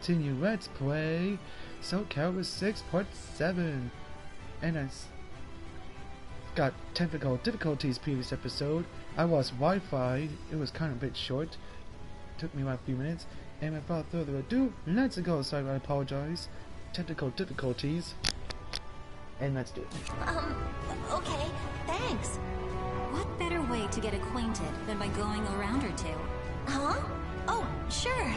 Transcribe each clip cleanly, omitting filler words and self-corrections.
Continue, let's play SOULCALIBUR 6 Part 7. And I got technical difficulties previous episode. I lost Wi-Fi. It was kind of a bit short. Took me about a few minutes. And without further ado, let's go. Sorry, I apologize. Technical difficulties. And let's do it. Okay, thanks. What better way to get acquainted than by going a round or two? Huh? Oh, sure.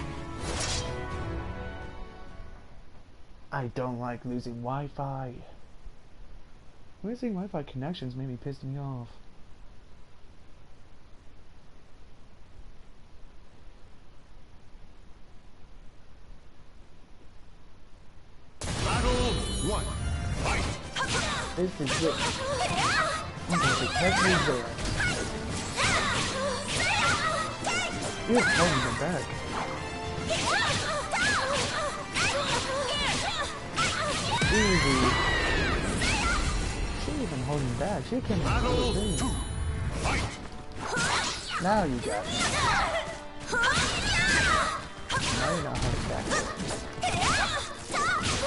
I don't like losing Wi-Fi. Losing Wi-Fi connections made me piss me off. Battle 1. Fight! This is it. I'm gonna protect you there. You're holding them back. Easy. She's even holding back. She can't Battle 2. Fight! Now you got it. Now you're not holding back.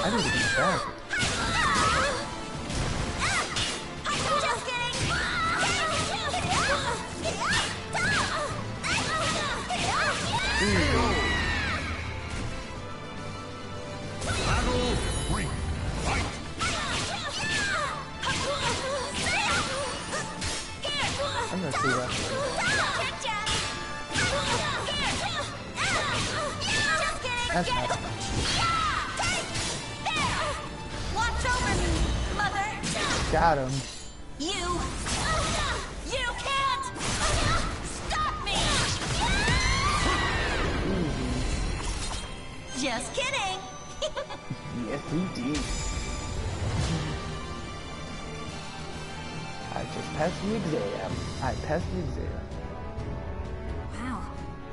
I need to get back. Easy. Battle 3. Fight! I'm gonna see that. That's not enough. Watch over me, Mother. Got him. You can't stop me. Easy. Just kidding. Yes, indeed. I just passed the exam. I passed the exam. Wow,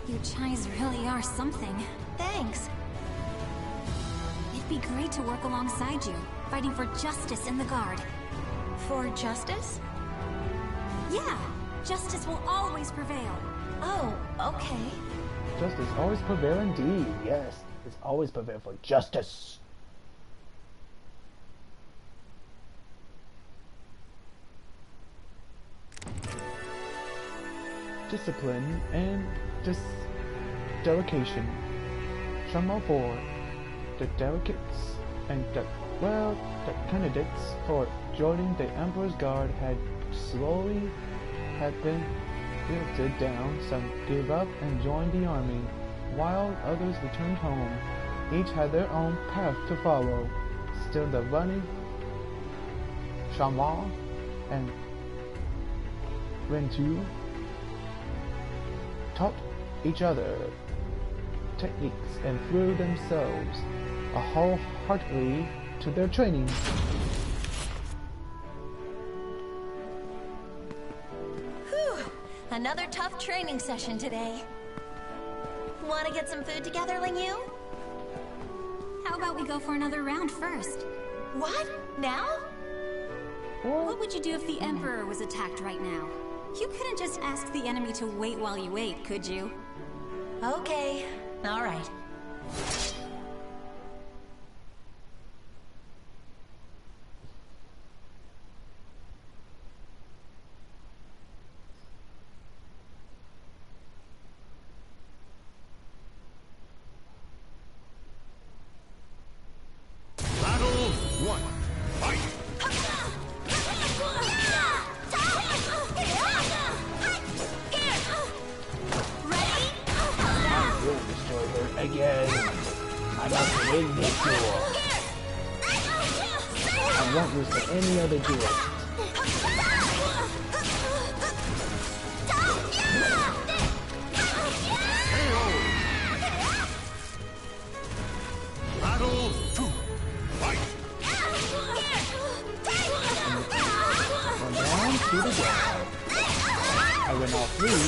you Chais really are something. Thanks. It'd be great to work alongside you, fighting for justice in the Guard. For justice? Yeah, justice will always prevail. Oh, okay. Justice always prevail indeed. Yes, it's always prevail for justice. Discipline and delegation. Chamo 4. The delegates and the candidates for joining the Emperor's Guard had been filtered down. Some gave up and joined the army, while others returned home. Each had their own path to follow. Still the running Chamo and Rentu taught each other techniques and threw themselves wholeheartedly to their training. Whew. Another tough training session today. Want to get some food together, Lingyu? How about we go for another round first? What? Now? What would you do if the Emperor was attacked right now? You couldn't just ask the enemy to wait while you ate, could you? Okay. All right. Battle 1. Fight! We'll destroy her again. I must win this duel. I won't lose to any other duel. Battle 2. Fight! One down, two to go. I win all three.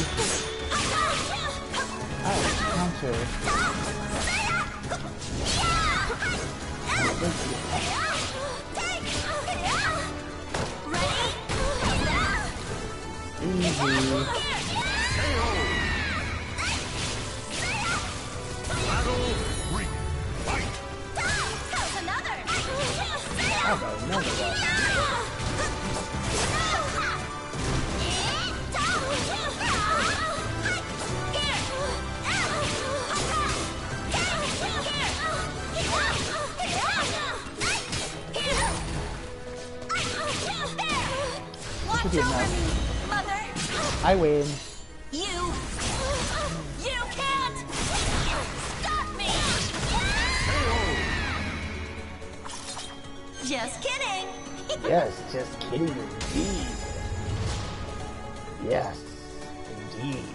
I counter. Easy. Battle 3. Fight! Should be enough. Mother! I win. You can't stop me! Just kidding! Yes, just kidding indeed. Yes, indeed.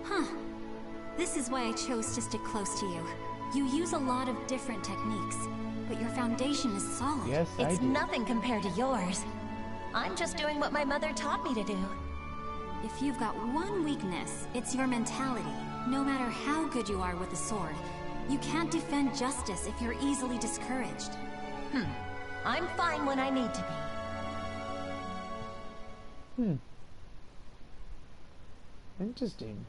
Huh. This is why I chose to stick close to you. You use a lot of different techniques, but your foundation is solid. Yes, I It's do. nothing compared to yours. I'm just doing what my mother taught me to do. If you've got one weakness, it's your mentality. No matter how good you are with the sword, you can't defend justice if you're easily discouraged. I'm fine when I need to be. Interesting.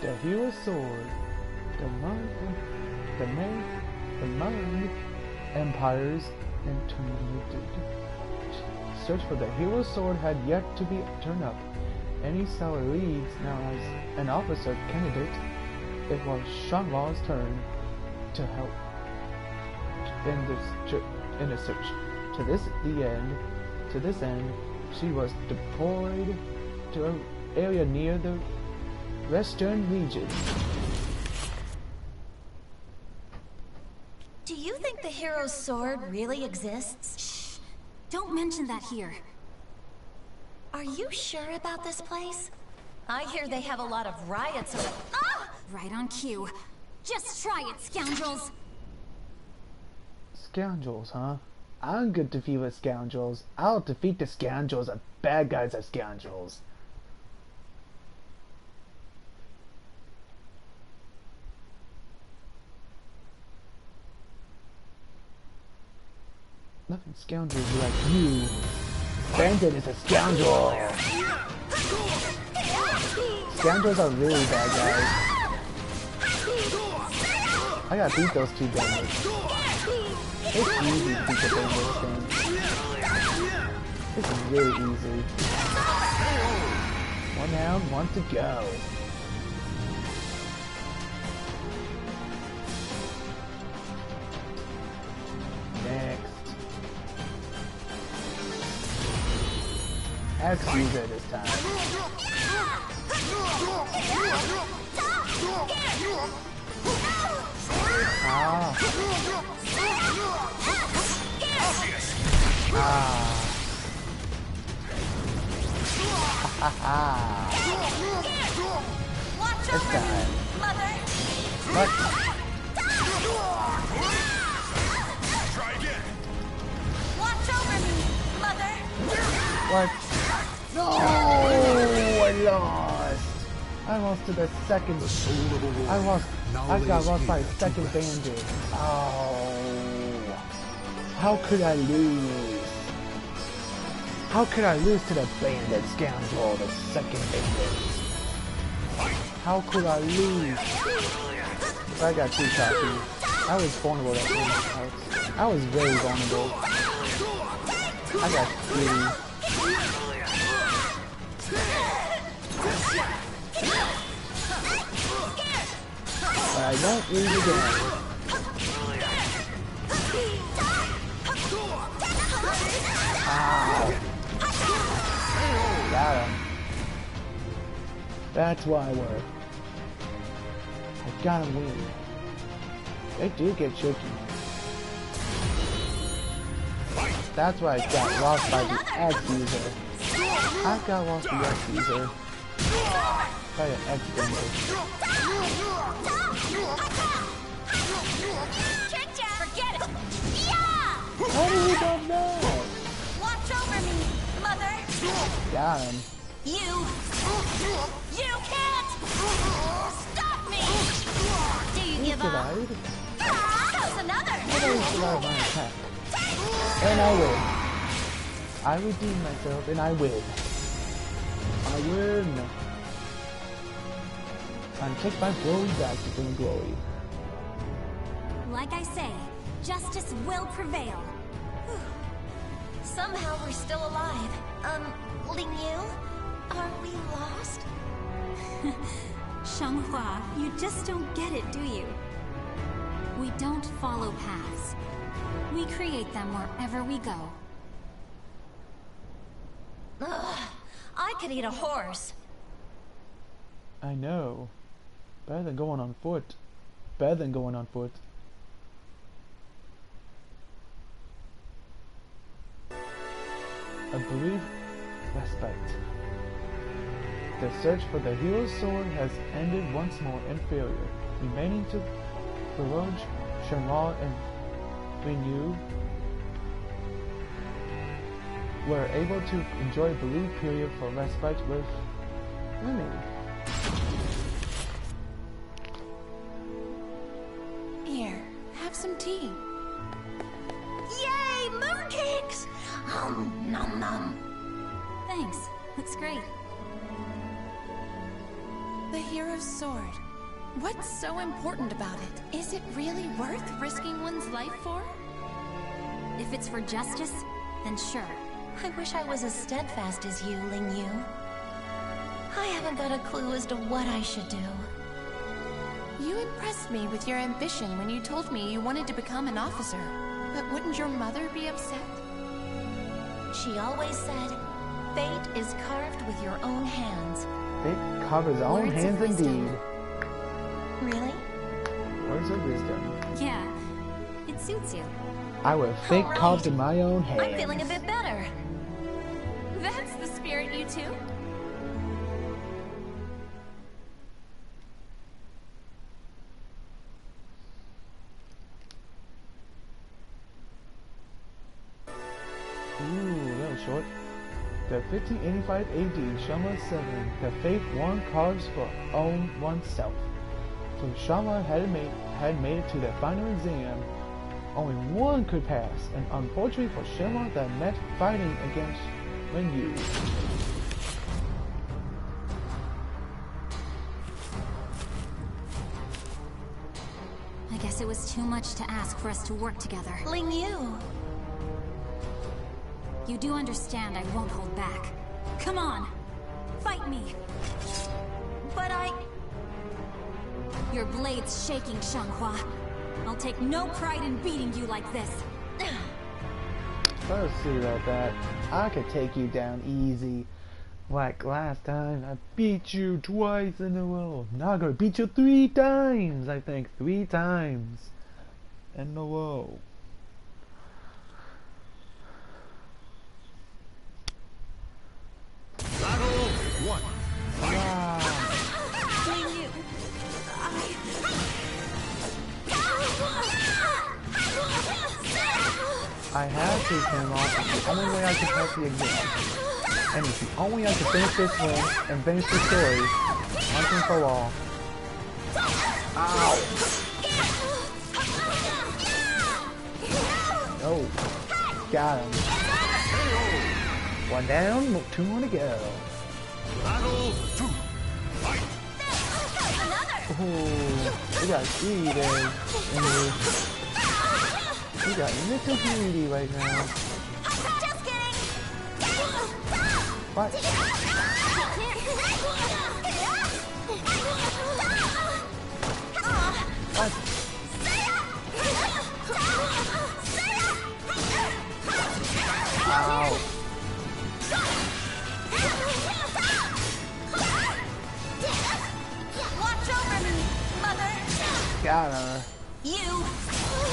The hero sword. The mind empires intermingled. Search for the hero sword had yet to be turned up. Any sour leads now as an officer candidate. It was Shanla's turn to help in the search. To this end, she was deployed to an area near the Western region. Do you think the hero's sword really exists? Shh! Don't mention that here. Are you sure about this place? I hear they have a lot of riots around. Ah! Right on cue. Just try it, scoundrels! Scoundrels, huh? I'm good to defeat with scoundrels. I'll defeat the scoundrels. The bad guys are scoundrels. Nothing scoundrels like you. Bandit is a scoundrel. Scoundrels are really bad guys. I gotta beat those two bandits. It's easy to beat the bandits thing. It's really easy. One down, one to go. Next. X user this time. Ah. Ah. Ha ha. This guy. What? Try again. Watch over me, Mother! What? No! I lost! I lost to the second. The soul of a warrior I got lost by a second bandit. Oh. How could I lose? How could I lose to the bandit scoundrel, the second bandit? How could I lose? I got too cocky. I was vulnerable that game. I was very vulnerable. I got greedy. But I won't lose again. Ow. Got him. That's why I work. I gotta win. They do get tricky. That's why I got lost by the X user. I got lost by the X user. By the X user. Forget it! Yeah! How do you don't know? Watch over me, Mother! Got him. You can't stop me! Do you He give up? survived. How's another? He survived my attack. And I win. I redeem myself and I win. I win. Time to take my glory back to bring glory. Like I say, justice will prevail. Somehow we're still alive. Ling Yu? Are we lost? Shanghua, you just don't get it, do you? We don't follow paths. We create them wherever we go. Ugh, I could eat a horse. I know. Better than going on foot. Better than going on foot. I believe respite. The search for the hero's sword has ended once more in failure, remaining to Baroge, Shenhua, and Ling Yu were able to enjoy a believed period for respite with Lemmy. Here, have some tea. Yay, mooncakes! Nom nom. Thanks. Looks great. The hero's sword. What's so important about it? Is it really worth risking one's life for? If it's for justice, then sure. I wish I was as steadfast as you, Ling Yu. I haven't got a clue as to what I should do. You impressed me with your ambition when you told me you wanted to become an officer. But wouldn't your mother be upset? She always said, fate is carved with your own hands. Fate carves his own Words of hands wisdom. indeed. Really? Words of wisdom. Yeah, it suits you. I will fate Alright. carved in my own hands. I'm feeling a bit better. That's the spirit, you two. Ooh, that was short. The 1585 AD, Shama 7, the faith one carves for own oneself. So Shama had made it to the final exam. Only one could pass, and unfortunately for Shama, that meant fighting against Ling Yu. I guess it was too much to ask for us to work together. Ling Yu. You do understand I won't hold back. Come on! Fight me! But Your blade's shaking, Shanghua. I'll take no pride in beating you like this. Let's see about that. I could take you down easy. Like last time, I beat you twice in a row. Now I'm gonna beat you 3 times, I think. 3 times in a row. Battle 1. Wow. Ling Yu, I have to turn off. It's the only way I can pass the exam. And it's the only way I can finish this one and finish the story once and for all. Ow! Oh, got him. One down, 2 more to go. Battle 2. Fight. Oh, we got greedy there. We got a little greedy right now. just kidding. What? What? Ow. Watch over me, Mother. Got her. You.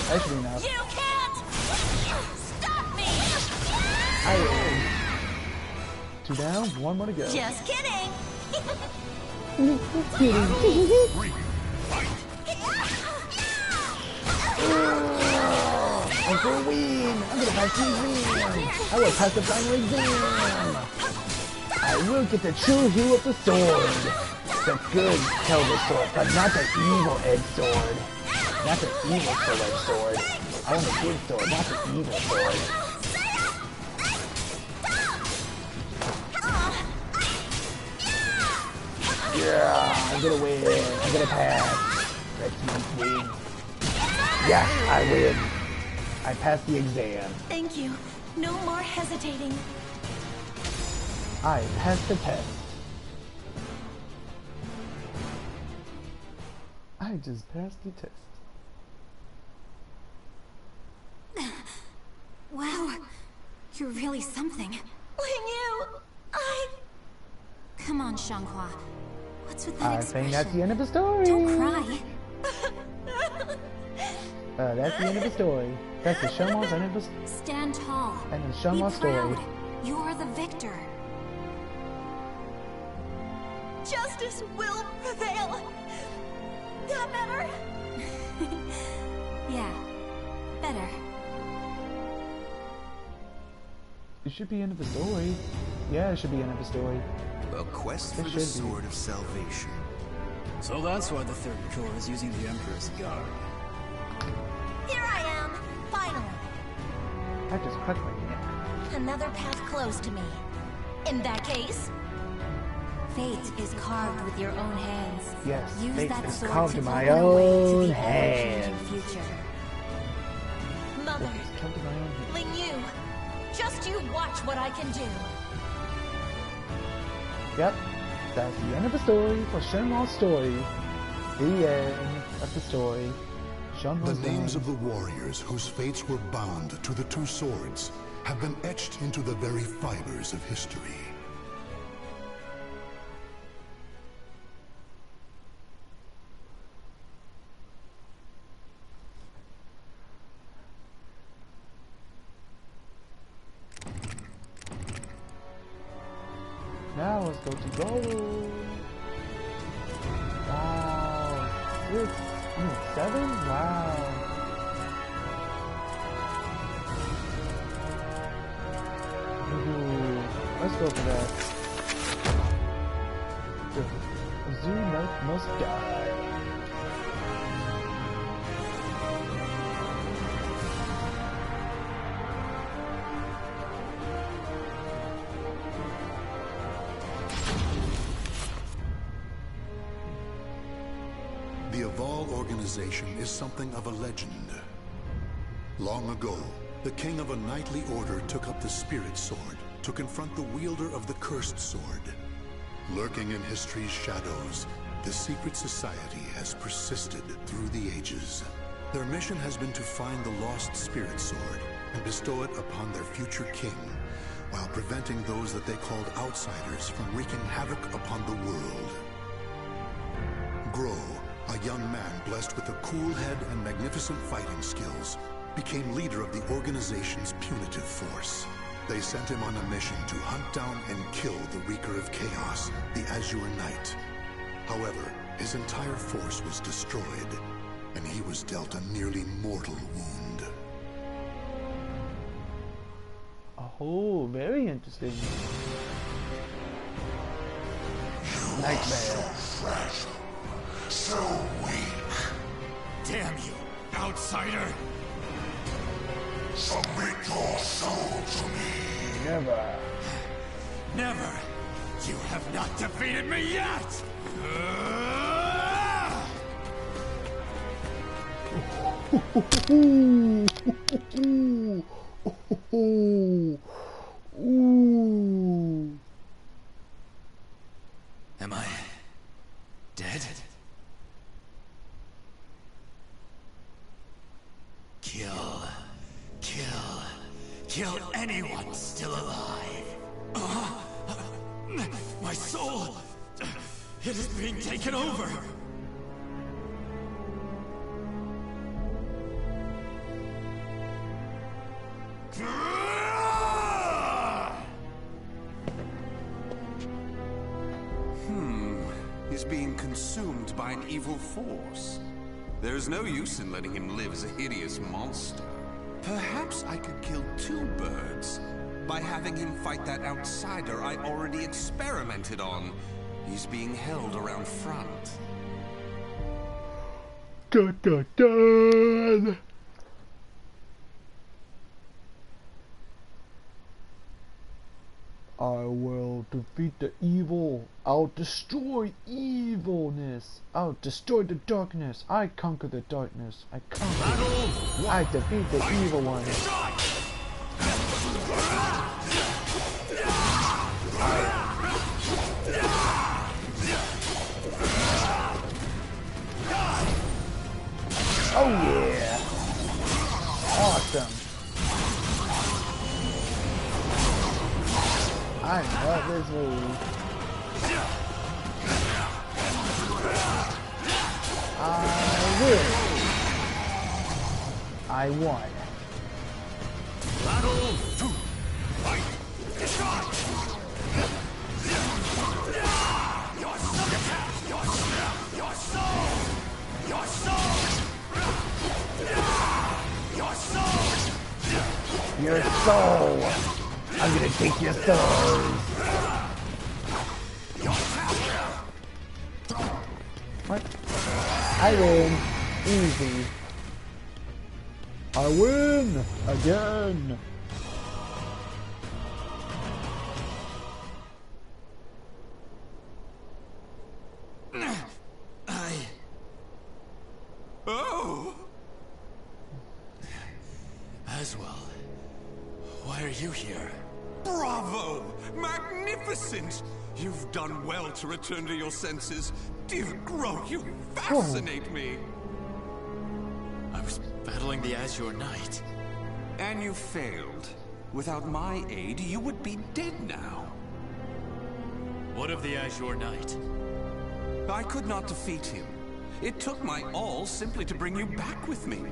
That should be enough. You can't stop me. I win. 2 down, 1 more to go. Just kidding. Battle 3. Fight. I'm gonna win! I'm gonna pass the exam! I will pass the final exam! I will get the true hero of the sword! The good Kelvin sword, but not the evil edge sword! Not the evil edge sword! I want the good sword, not the evil sword! Yeah! I'm gonna win. I'm gonna pass. Let's win. Yeah, I win. I passed the exam. Thank you. No more hesitating. I passed the test. I just passed the test. Wow, you're really something. Lingyu, Come on, Xianghua. What's with that expression? I think that's the end of the story. Don't cry. That's the end of the story. That's the Shenhua's end of the story. Stand tall. And the Be Shenhua story. proud. You're the victor. justice will prevail. That better? Yeah, better. It should be end of the story. Yeah, it should be end of the story. A quest for the Sword of Salvation. So that's why the Third Corps is using the Emperor's guard. Here I am, finally. I just cracked my neck. Another path closed to me. In that case, Fate is carved with your own hands. Yes, Use fate that is sword carved to in my open a way to own the hands. ever-changing future. Mother, It's carved in my own hands. Lingyu, just you watch what I can do. Yep, that's the end of the story for Shenhua's story. The end of the story. Shenhua's The names of the warriors whose fates were bound to the two swords have been etched into the very fibers of history. Now let's go to gold. Wow, 7? Wow. Ooh, let's go for that. The zoo knight must die. The Aval organization is something of a legend. Long ago, the king of a knightly order took up the spirit sword to confront the wielder of the cursed sword. Lurking in history's shadows, the secret society has persisted through the ages. Their mission has been to find the lost spirit sword and bestow it upon their future king, while preventing those that they called outsiders from wreaking havoc upon the world. Grow, a young man blessed with a cool head and magnificent fighting skills, became leader of the organization's punitive force. They sent him on a mission to hunt down and kill the Wreaker of Chaos, the Azure Knight. However, his entire force was destroyed, and he was dealt a nearly mortal wound. Oh, very interesting. Nightmare. Fragile, so weak. Damn you, outsider! Submit your soul to me. Never. Never! You have not defeated me yet! Ooh. Am I dead? Kill anyone still alive. My soul, it is being taken over. He's being consumed by an evil force. There's no use in letting him live as a hideous monster. Perhaps I could kill two birds by having him fight that outsider I already experimented on. He's being held around front. Dun, dun, dun. I will defeat the evil. I'll destroy evilness. I'll destroy the darkness. I conquer the darkness. I defeat the evil one. Oh yeah! Awesome! I love this move. I win. I won. Battle 2. Fight. Your soul! I'm gonna take your soul! What? I win! Easy. I win! Again! Oh! Aswell, why are you here? Bravo! Magnificent! You've done well to return to your senses. Dear Gro, you fascinate me! I was battling the Azure Knight. And you failed. Without my aid, you would be dead now. What of the Azure Knight? I could not defeat him. It took my all simply to bring you back with me.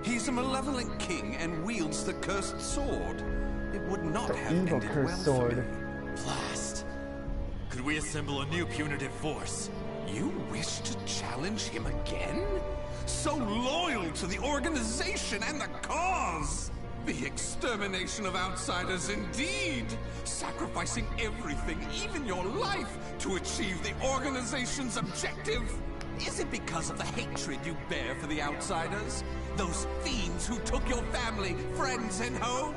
He's a malevolent king and wields the cursed sword. It would not have evil ended cursed well sword. for me. Blast. Could we assemble a new punitive force? You wish to challenge him again? So loyal to the organization and the cause! The extermination of outsiders indeed! Sacrificing everything, even your life, to achieve the organization's objective! Is it because of the hatred you bear for the outsiders? Those fiends who took your family, friends, and home?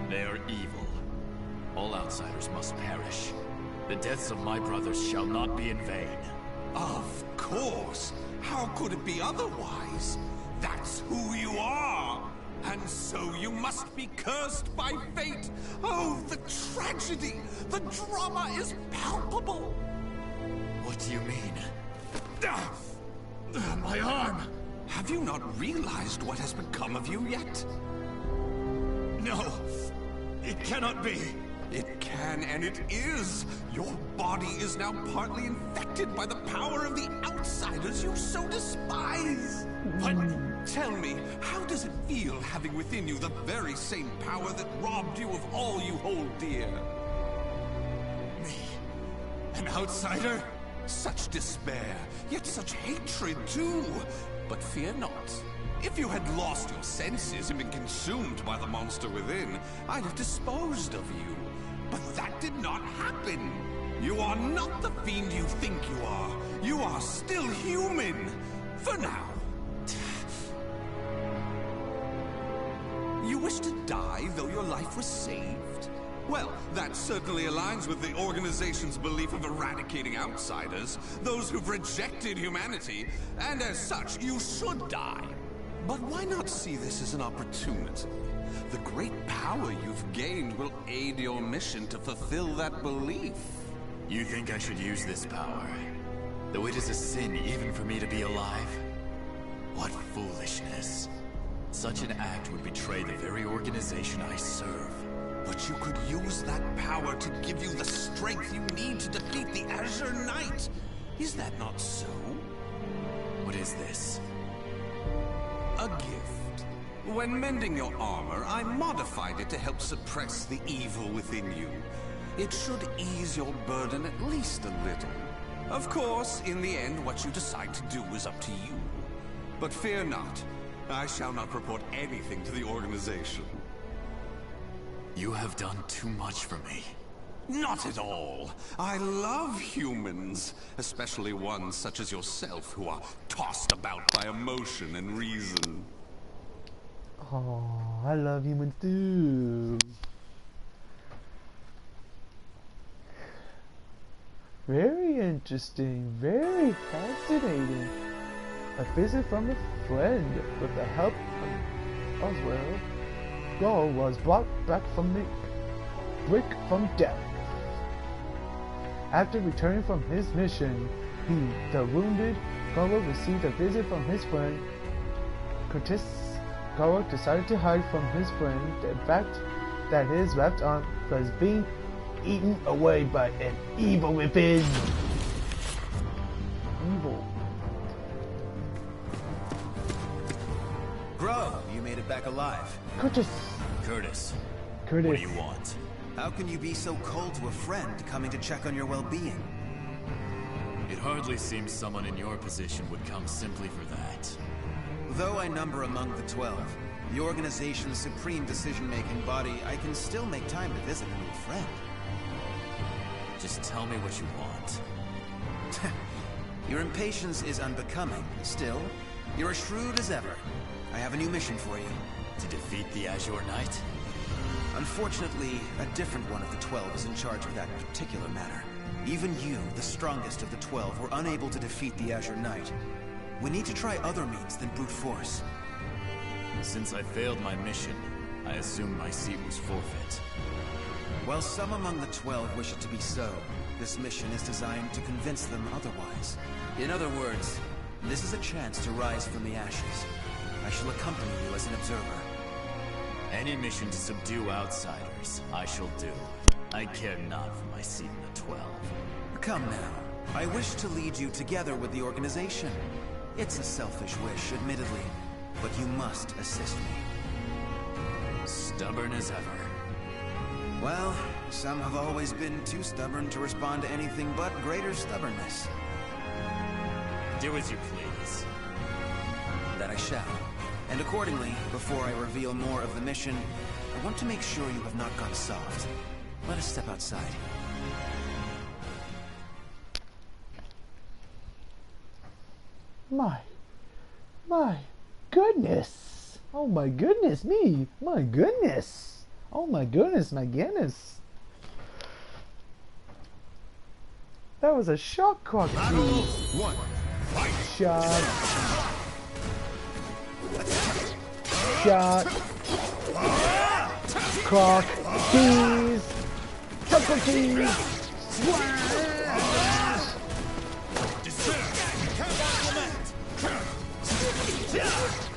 They are evil. All outsiders must perish. The deaths of my brothers shall not be in vain. Of course! How could it be otherwise? That's who you are! And so you must be cursed by fate! Oh, the tragedy! The drama is palpable! What do you mean? My arm! Have you not realized what has become of you yet? No! It cannot be! It can and it is! Your body is now partly infected by the power of the outsiders you so despise! But tell me, how does it feel having within you the very same power that robbed you of all you hold dear? Me? An outsider? Such despair, yet such hatred too! But fear not. If you had lost your senses and been consumed by the monster within, I'd have disposed of you. But that did not happen. You are not the fiend you think you are. You are still human. For now. You wish to die though your life was saved? Well, that certainly aligns with the organization's belief of eradicating outsiders, those who've rejected humanity, and as such, you should die. But why not see this as an opportunity? The great power you've gained will aid your mission to fulfill that belief. You think I should use this power? Though it is a sin even for me to be alive? What foolishness. Such an act would betray the very organization I serve. But you could use that power to give you the strength you need to defeat the Azure Knight. Is that not so? What is this? A gift. When mending your armor, I modified it to help suppress the evil within you. It should ease your burden at least a little. Of course, in the end, what you decide to do is up to you. But fear not. I shall not report anything to the organization. You have done too much for me. Not at all. I love humans, especially ones such as yourself who are tossed about by emotion and reason. Oh, I love humans too. Very interesting, very fascinating. A visit from a friend with the help of Oswald. Goro was brought back from the brink from death. After returning from his mission, the wounded Goro received a visit from his friend Curtis. Goro decided to hide from his friend the fact that his left arm was being eaten away by an evil within. Evil. Bro, you made it back alive. Curtis. Curtis. Curtis. What do you want? How can you be so cold to a friend coming to check on your well-being? It hardly seems someone in your position would come simply for that. Though I number among the 12, the organization's supreme decision-making body, I can still make time to visit an old friend. Just tell me what you want. Your impatience is unbecoming. Still, you're as shrewd as ever. I have a new mission for you. To defeat the Azure Knight? Unfortunately, a different one of the 12 is in charge of that particular matter. Even you, the strongest of the 12, were unable to defeat the Azure Knight. We need to try other means than brute force. Since I failed my mission, I assumed my seat was forfeit. While some among the 12 wish it to be so, this mission is designed to convince them otherwise. In other words, this is a chance to rise from the ashes. I shall accompany you as an observer. Any mission to subdue outsiders, I shall do. I care not for my seat in the 12. Come now. I wish to lead you together with the organization. It's a selfish wish, admittedly, but you must assist me. Stubborn as ever. Well, some have always been too stubborn to respond to anything but greater stubbornness. Do as you please. That I shall. And accordingly, before I reveal more of the mission, I want to make sure you have not gone soft. Let us step outside. My goodness. Oh my goodness me. My goodness. Oh my goodness, my goodness. That was a shot clock. Battle 1. Fight. Shot. Shot. Clock. Keys. Chuckle keys.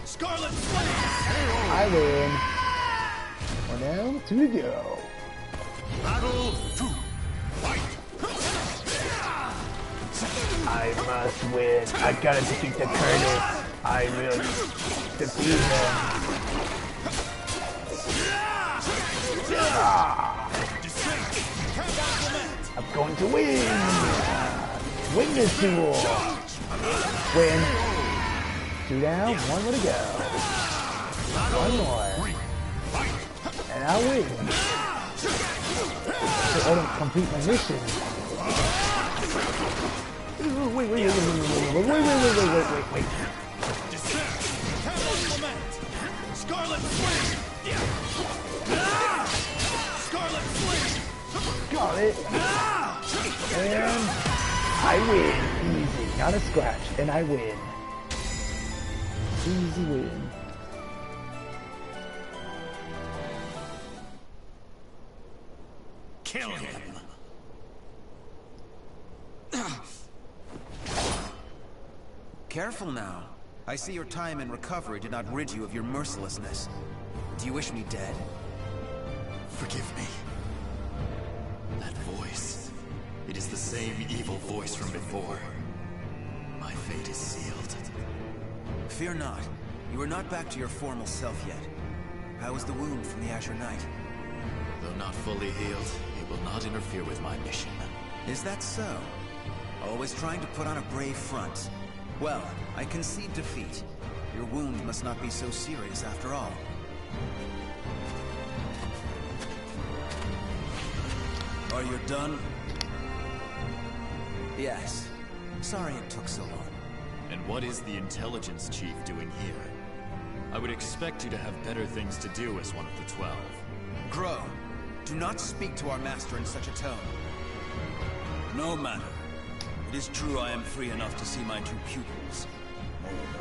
Scarlet I win. 1 down, 2 to go. Battle 2. Fight. I must win. I gotta defeat the Curtis. I will defeat him. I'm going to win. Win this duel. Win. 2 down, 1 more to go. 1 more. And I win. So I don't complete my mission. Wait. Scarlet Flame. Scarlet Flame. Got it. And I win. Easy. Not a scratch. And I win. Easy win. Kill him. Careful now. I see your time in recovery did not rid you of your mercilessness. Do you wish me dead? Forgive me. That voice. It is the same evil voice from before. My fate is sealed. Fear not. You are not back to your formal self yet. How is the wound from the Azure Knight? Though not fully healed, it will not interfere with my mission. Is that so? Always trying to put on a brave front. Well, I concede defeat. Your wound must not be so serious after all. Are you done? Yes. Sorry it took so long. And what is the intelligence chief doing here? I would expect you to have better things to do as one of the 12. Grow, do not speak to our master in such a tone. No matter. It is true I am free enough to see my two pupils. Moreover,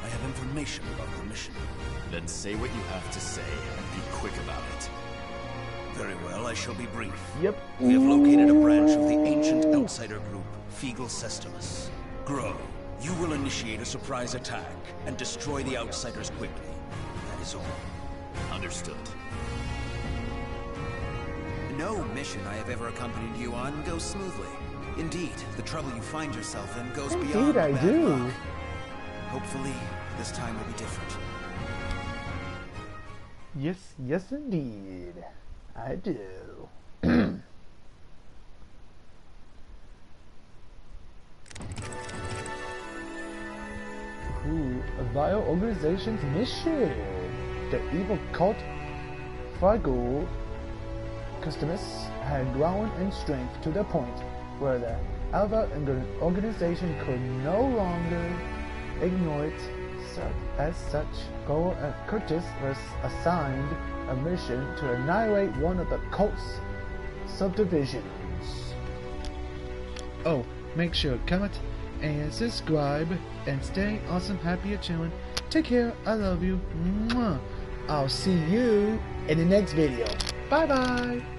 I have information about the mission. Then say what you have to say, and be quick about it. Very well, I shall be brief. Yep. We have located a branch of the ancient outsider group, Feegle Sestimus. Grow, you will initiate a surprise attack and destroy the outsiders quickly. That is all. Understood. No mission I have ever accompanied you on goes smoothly. Indeed, the trouble you find yourself in goes beyond Indeed, I bad do. luck. Hopefully, this time will be different. Yes, indeed. I do. Ooh, a vile organization's mission. The evil cult Feegle Sestimus had grown in strength to the point where the Alva organization could no longer ignore it. As such, Cole and Curtis was assigned a mission to annihilate one of the cult's subdivisions. Oh, make sure to comment and subscribe and stay awesome, happy, and chilling. Take care, I love you. Mwah. I'll see you in the next video. Bye bye.